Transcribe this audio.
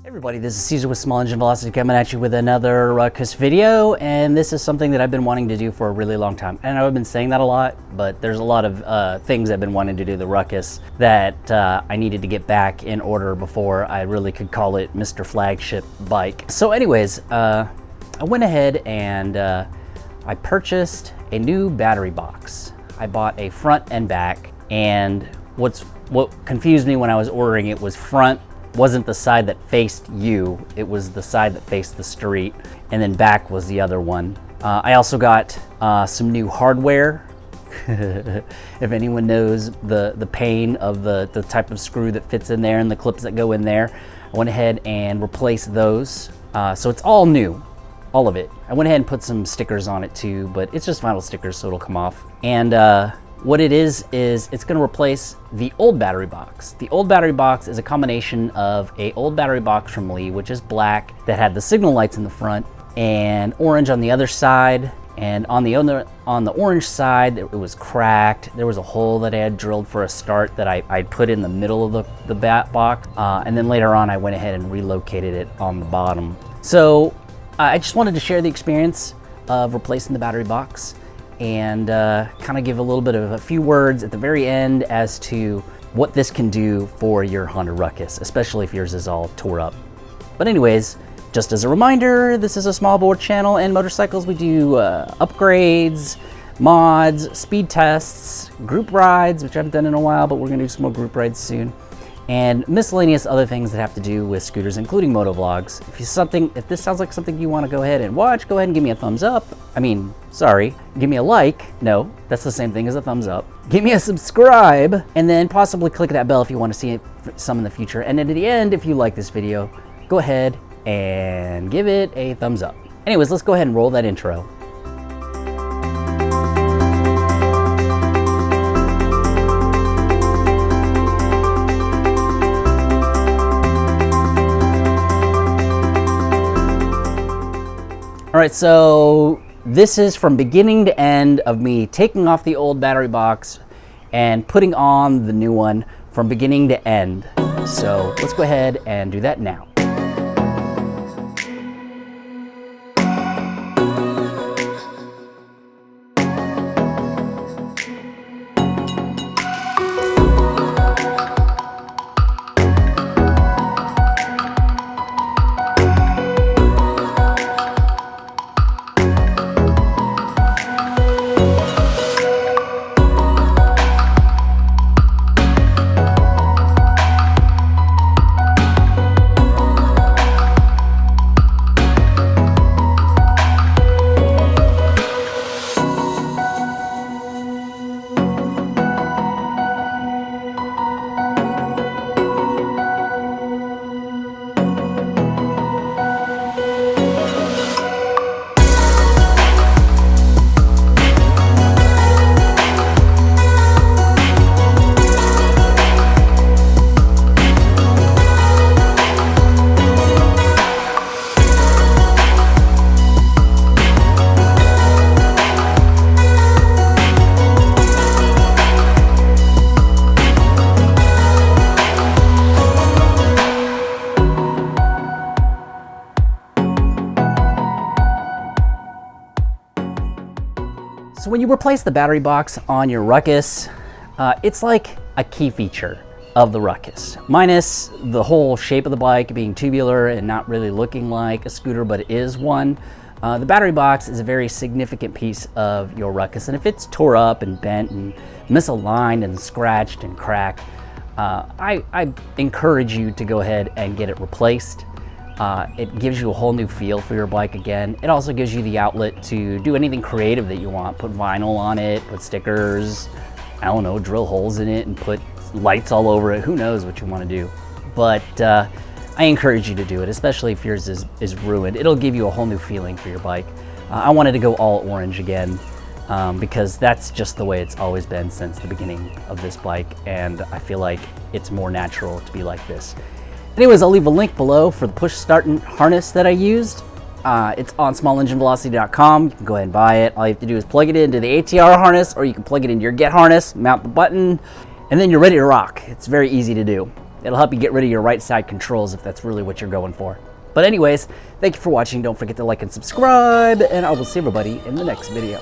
Everybody, this is Caesar with Small Engine Velocity coming at you with another Ruckus video, and this is something that I've been wanting to do for a really long time. And I've been saying that a lot, but there's a lot of things I've been wanting to do the Ruckus that I needed to get back in order before I really could call it Mr. Flagship Bike. So anyways, I went ahead and I purchased a new battery box. I bought a front and back, and what confused me when I was ordering it was front wasn't the side that faced you, it was the side that faced the street, and then back was the other one. I also got some new hardware. If anyone knows the pain of the type of screw that fits in there and the clips that go in there, I went ahead and replaced those. So it's all new, all of it. I went ahead and put some stickers on it too, but it's just vinyl stickers, so it'll come off. And what it is it's going to replace the old battery box. The old battery box is a combination of an old battery box from Lee, which is black, that had the signal lights in the front, and orange on the other side. And on the orange side, it was cracked. There was a hole that I had drilled for a start that I put in the middle of the bat box. And then later on, I went ahead and relocated it on the bottom. So I just wanted to share the experience of replacing the battery box, and kind of give a little bit of a few words at the very end as to what this can do for your Honda Ruckus, especially if yours is all tore up. But anyways, just as a reminder, this is a small bore channel, and motorcycles we do upgrades, mods, speed tests, group rides, which I haven't done in a while, but we're gonna do some more group rides soon, and miscellaneous other things that have to do with scooters, including motovlogs. If this sounds like something you want to go ahead and watch, go ahead and give me a thumbs up. Give me a like. No, that's the same thing as a thumbs up. Give me a subscribe, and then possibly click that bell if you want to see some in the future. And then at the end, if you like this video, go ahead and give it a thumbs up. Anyways, let's go ahead and roll that intro. All right, so this is from beginning to end of me taking off the old battery box and putting on the new one from beginning to end. So let's go ahead and do that now. So when you replace the battery box on your Ruckus, it's like a key feature of the Ruckus, minus the whole shape of the bike being tubular and not really looking like a scooter, but it is one. The battery box is a very significant piece of your Ruckus, and if it's tore up and bent and misaligned and scratched and cracked, I encourage you to go ahead and get it replaced. It gives you a whole new feel for your bike again. It also gives you the outlet to do anything creative that you want. Put vinyl on it, put stickers, I don't know, drill holes in it and put lights all over it. Who knows what you want to do. But I encourage you to do it, especially if yours is ruined. It'll give you a whole new feeling for your bike. I wanted to go all orange again because that's just the way it's always been since the beginning of this bike, and I feel like it's more natural to be like this. Anyways, I'll leave a link below for the push start harness that I used. It's on smallenginevelocity.com. You can go ahead and buy it. All you have to do is plug it into the ATR harness, or you can plug it into your Get harness, mount the button, and then you're ready to rock. It's very easy to do. It'll help you get rid of your right side controls if that's really what you're going for. But anyways, thank you for watching. Don't forget to like and subscribe, and I will see everybody in the next video.